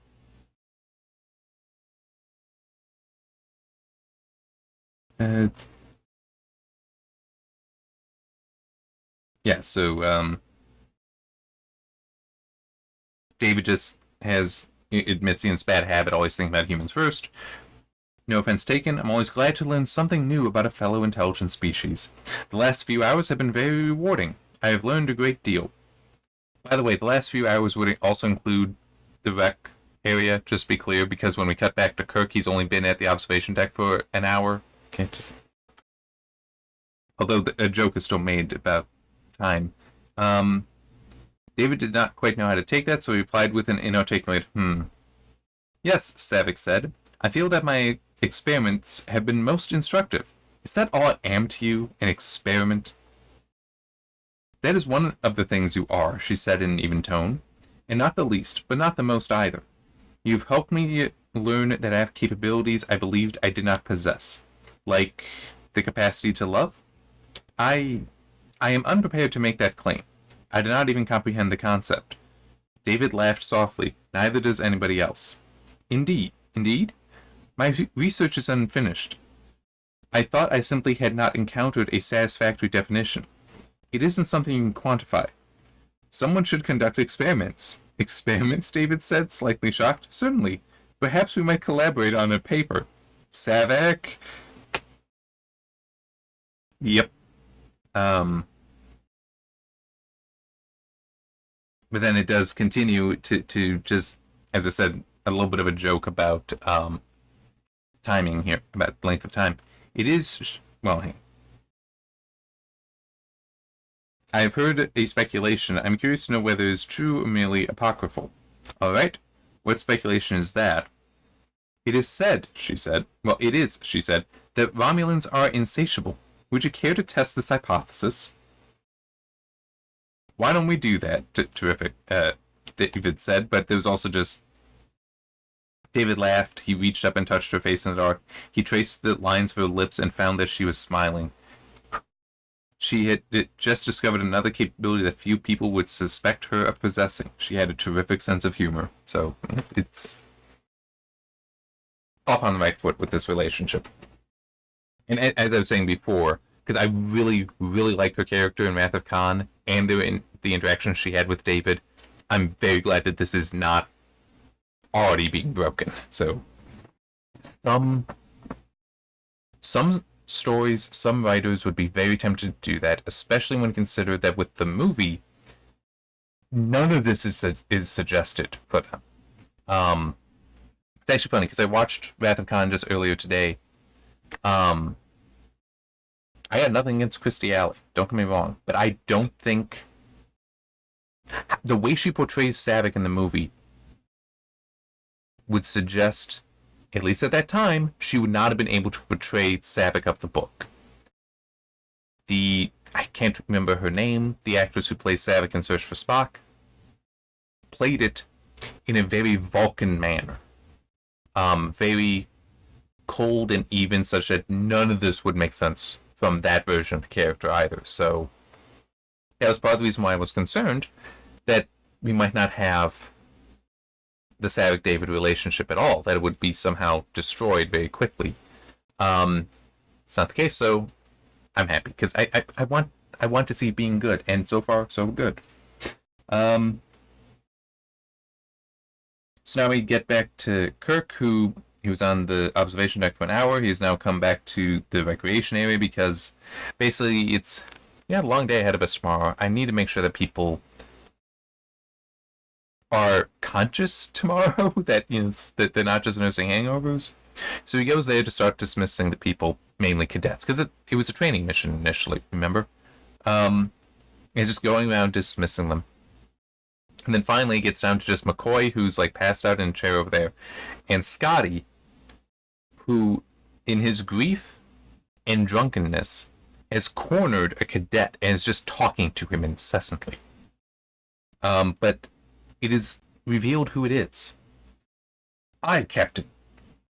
Yeah, so David just admits it's bad habit, always thinking about humans first. No offense taken, I'm always glad to learn something new about a fellow intelligent species. The last few hours have been very rewarding. I have learned a great deal. By the way, the last few hours would also include the wreck area, just to be clear, because when we cut back to Kirk, he's only been at the observation deck for an hour. Okay, just... Although a joke is still made about time. David did not quite know how to take that, so he replied with an inarticulate, Yes, Savick said. I feel that my experiments have been most instructive. Is that all I am to you? An experiment? That is one of the things you are, she said in an even tone. And not the least, but not the most either. You've helped me learn that I have capabilities I believed I did not possess. Like the capacity to love? I am unprepared to make that claim. I do not even comprehend the concept. David laughed softly. Neither does anybody else. Indeed? My research is unfinished. I thought I simply had not encountered a satisfactory definition. It isn't something you can quantify. Someone should conduct experiments. Experiments, David said, slightly shocked. Certainly. Perhaps we might collaborate on a paper. Savick? Yep. But then it does continue to just, as I said, a little bit of a joke about timing here, about length of time. It is, well, hey. I've heard a speculation. I'm curious to know whether it's true or merely apocryphal. Alright, what speculation is that? It is said, she said, that Romulans are insatiable. Would you care to test this hypothesis? Why don't we do that? Terrific, David said, but there was also just... David laughed. He reached up and touched her face in the dark. He traced the lines of her lips and found that she was smiling. She had just discovered another capability that few people would suspect her of possessing. She had a terrific sense of humor. So, it's off on the right foot with this relationship. And as I was saying before, because I really, really like her character in Wrath of Khan, and the interaction she had with David, I'm very glad that this is not already being broken. So, some stories, some writers would be very tempted to do that, especially when considered that with the movie, none of this is suggested for them. It's actually funny because I watched Wrath of Khan just earlier today. I had nothing against Christy Alley, don't get me wrong, but I don't think the way she portrays Savick in the movie would suggest, at least at that time, she would not have been able to portray Savick of the book. I can't remember her name, the actress who plays Savick in Search for Spock, played it in a very Vulcan manner. Very cold and even, such that none of this would make sense from that version of the character either. So that was part of the reason why I was concerned that we might not have the Savick-David relationship at all, that it would be somehow destroyed very quickly. It's not the case, so I'm happy, because I want to see it being good, and so far, so good. So now we get back to Kirk, he was on the observation deck for an hour. He's now come back to the recreation area because basically it's a long day ahead of us tomorrow. I need to make sure that people are conscious tomorrow, that that they're not just nursing hangovers. So he goes there to start dismissing the people, mainly cadets, because it was a training mission initially, remember? He's just going around dismissing them. And then finally it gets down to just McCoy, who's like passed out in a chair over there, and Scotty, who, in his grief and drunkenness, has cornered a cadet and is just talking to him incessantly. But it is revealed who it is. Aye, Captain.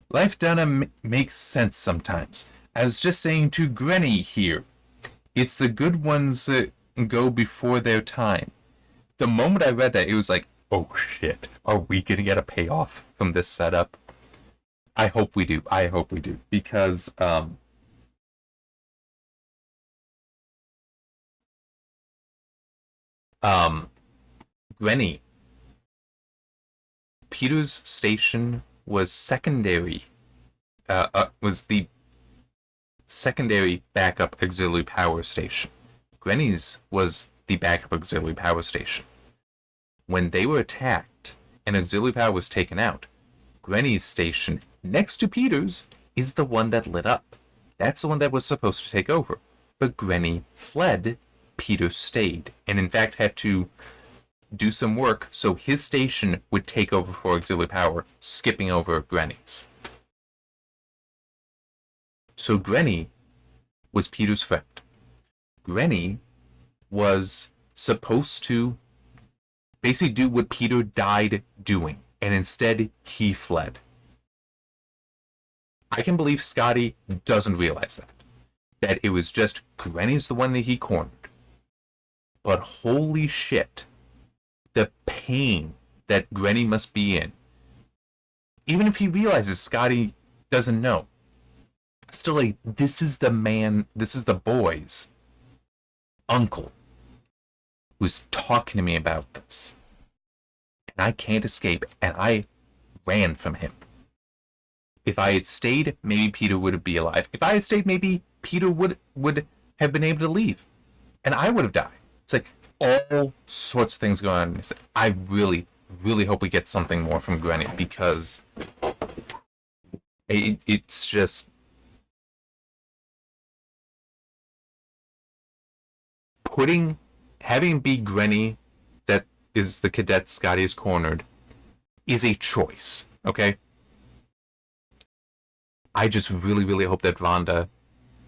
Life down makes sense sometimes. I was just saying to Granny here, it's the good ones that go before their time. The moment I read that, it was like, oh shit, are we gonna get a payoff from this setup? I hope we do. Because, Granny, Peter's station was secondary, was the secondary backup auxiliary power station. Granny's was the backup auxiliary power station. when they were attacked and auxiliary power was taken out, Grenny's station next to Peter's is the one that lit up. That's the one that was supposed to take over. But Grenny fled, Peter stayed, and in fact had to do some work so his station would take over for auxiliary power, skipping over Grenny's. So Grenny was Peter's friend. Grenny was supposed to basically do what Peter died doing, and instead he fled. I can believe Scotty doesn't realize that it was just Grenny's the one that he cornered. But holy shit, the pain that Grenny must be in. Even if he realizes Scotty doesn't know. Still, like, this is the man, this is the boy's uncle who's talking to me about this. And I can't escape, and I ran from him. If I had stayed, maybe Peter would be alive. If I had stayed, maybe Peter would have been able to leave. And I would have died. It's like all sorts of things going on. I really, really hope we get something more from Grenny, because it's just... having be Grenny, that is the cadet Scotty is cornered, is a choice, okay? I just really, really hope that Vonda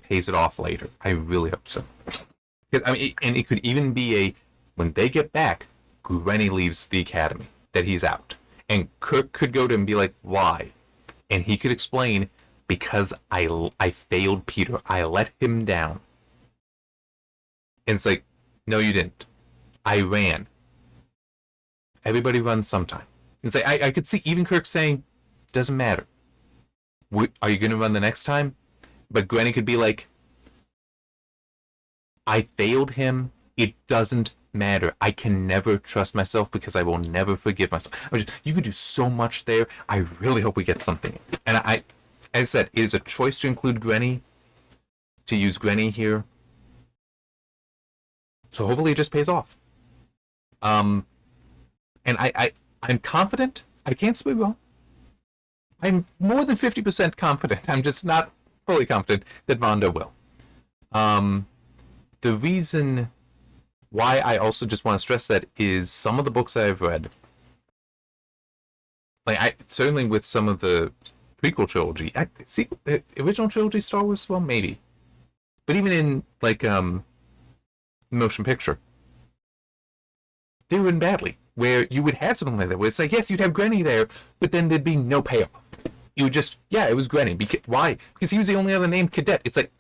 pays it off later. I really hope so. I mean, and it could even be when they get back, Grenny leaves the academy, that he's out. And Kirk could go to him and be like, why? And he could explain, because I failed Peter. I let him down. And it's like, no, you didn't. I ran. Everybody runs sometime. It's like, I could see even Kirk saying, doesn't matter. Are you going to run the next time? But Grenny could be like, I failed him. It doesn't matter. I can never trust myself because I will never forgive myself. You could do so much there. I really hope we get something. And as I said, it is a choice to include Grenny, to use Grenny here. So hopefully it just pays off. And I'm confident. I can't be wrong. I'm more than 50% confident. I'm just not fully confident that Vonda will. The reason why I also just want to stress that is some of the books I've read, like certainly with some of the prequel trilogy, the original trilogy Star Wars, well, maybe, but even in like motion picture, they were written badly, where you would have something like that, where it's like, yes, you'd have Grenny there, but then there'd be no payoff. You would just, yeah, it was Grenny. Why? Because he was the only other named cadet. It's like,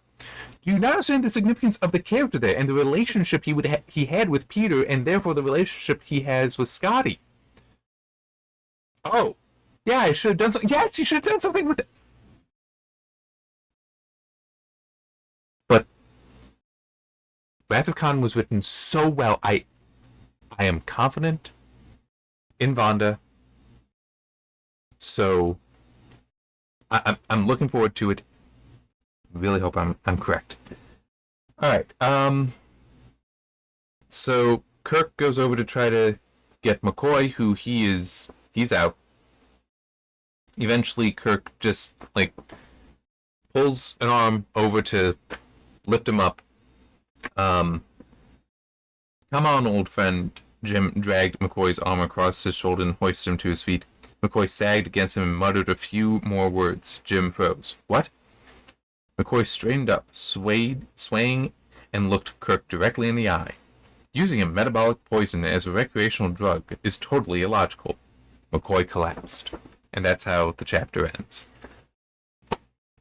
you now understand the significance of the character there and the relationship he had with Peter, and therefore the relationship he has with Scotty. Oh, yeah, I should have done something. Yes, you should have done something with it. But Wrath of Khan was written so well. I am confident in Vonda. So I'm looking forward to it. Really hope I'm correct. All right. So Kirk goes over to try to get McCoy, who he's out. Eventually, Kirk just like pulls an arm over to lift him up. Come on, old friend. Jim dragged McCoy's arm across his shoulder and hoisted him to his feet. McCoy sagged against him and muttered a few more words. Jim froze. What? McCoy straightened up, swaying, and looked Kirk directly in the eye. Using a metabolic poison as a recreational drug is totally illogical. McCoy collapsed. And that's how the chapter ends.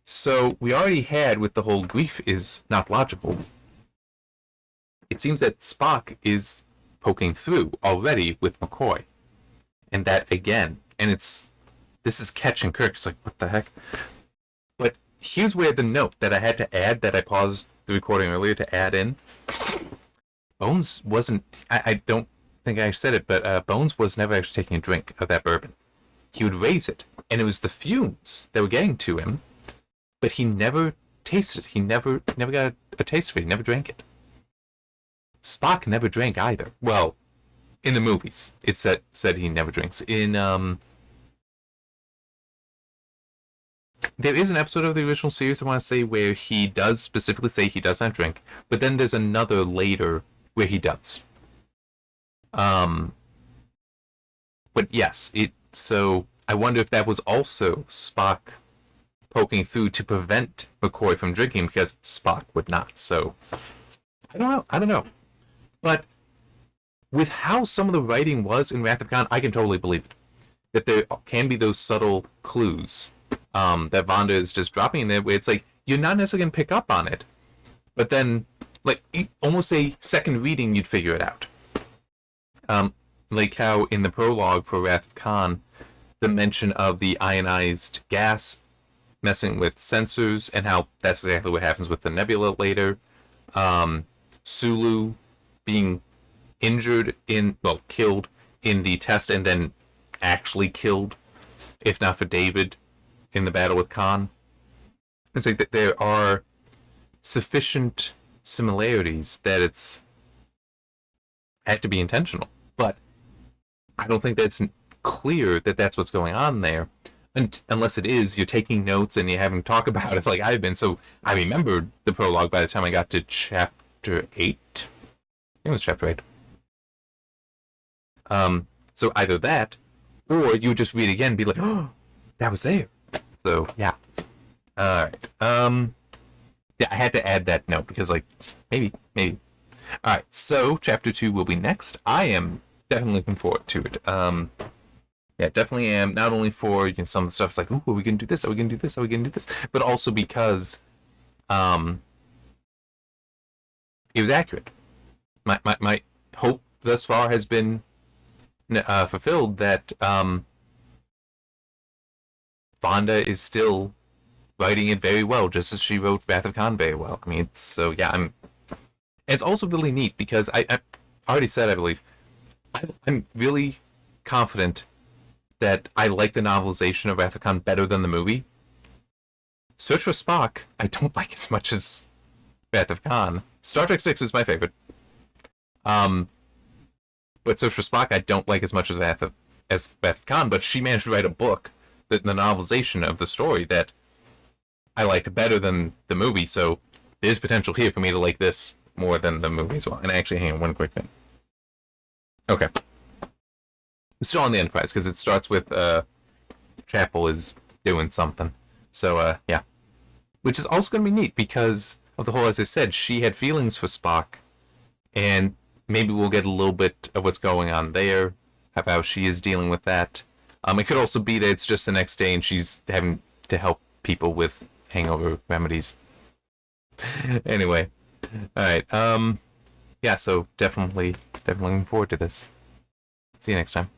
So, we already had with the whole grief is not logical. It seems that Spock is poking through already with McCoy. And that again. And this is catching Kirk. It's like, what the heck? But here's where the note that I had to add, that I paused the recording earlier to add in. Bones wasn't, I don't think I said it, but Bones was never actually taking a drink of that bourbon. He would raise it, and it was the fumes that were getting to him, but he never tasted it. He never got a taste of it. He never drank it. Spock never drank either. Well, In the movies, it said he never drinks. In there is an episode of the original series I want to say where he does specifically say he does not drink, but then there's another later where he does. But yes, it. So I wonder if that was also Spock poking through to prevent McCoy from drinking because Spock would not. So I don't know. But with how some of the writing was in Wrath of Khan, I can totally believe it. That there can be those subtle clues that Vonda is just dropping in there where it's like, you're not necessarily going to pick up on it. But then, like, almost a second reading, you'd figure it out. Like how in the prologue for Wrath of Khan, the mention of the ionized gas messing with sensors and how that's exactly what happens with the nebula later. Sulu being injured killed in the test and then actually killed, if not for David, in the battle with Khan. It's like that there are sufficient similarities that it's had to be intentional, but I don't think that's clear that that's what's going on there. And unless it is, you're taking notes and you're having to talk about it like I've been. So I remembered the prologue by the time I got to chapter 8. I think it was chapter 8. So either that, or you just read it again and be like, oh, that was there. So, yeah. Alright. Yeah, I had to add that note because, like, maybe. Alright, so chapter 2 will be next. I am definitely looking forward to it. Yeah, definitely am. Not only for some of the stuff, it's like, ooh, are we going to do this? Are we going to do this? Are we going to do this? But also because it was accurate. My hope thus far has been fulfilled that Vonda is still writing it very well, just as she wrote Wrath of Khan very well. I mean, so yeah, it's also really neat because I already said, I believe, I'm really confident that I like the novelization of Wrath of Khan better than the movie. Search for Spock, I don't like as much as Wrath of Khan. Star Trek 6 is my favorite. But Search for Spock, I don't like as much as Wrath of Khan, but she managed to write a book, the novelization of the story, that I liked better than the movie, so there's potential here for me to like this more than the movie as well. And actually, hang on, one quick thing. Okay. It's still on the Enterprise, because it starts with Chapel is doing something. So, yeah. Which is also going to be neat, because of the whole, as I said, she had feelings for Spock, and maybe we'll get a little bit of what's going on there, of how she is dealing with that. It could also be that it's just the next day and she's having to help people with hangover remedies. Anyway, alright, yeah, so definitely looking forward to this. See you next time.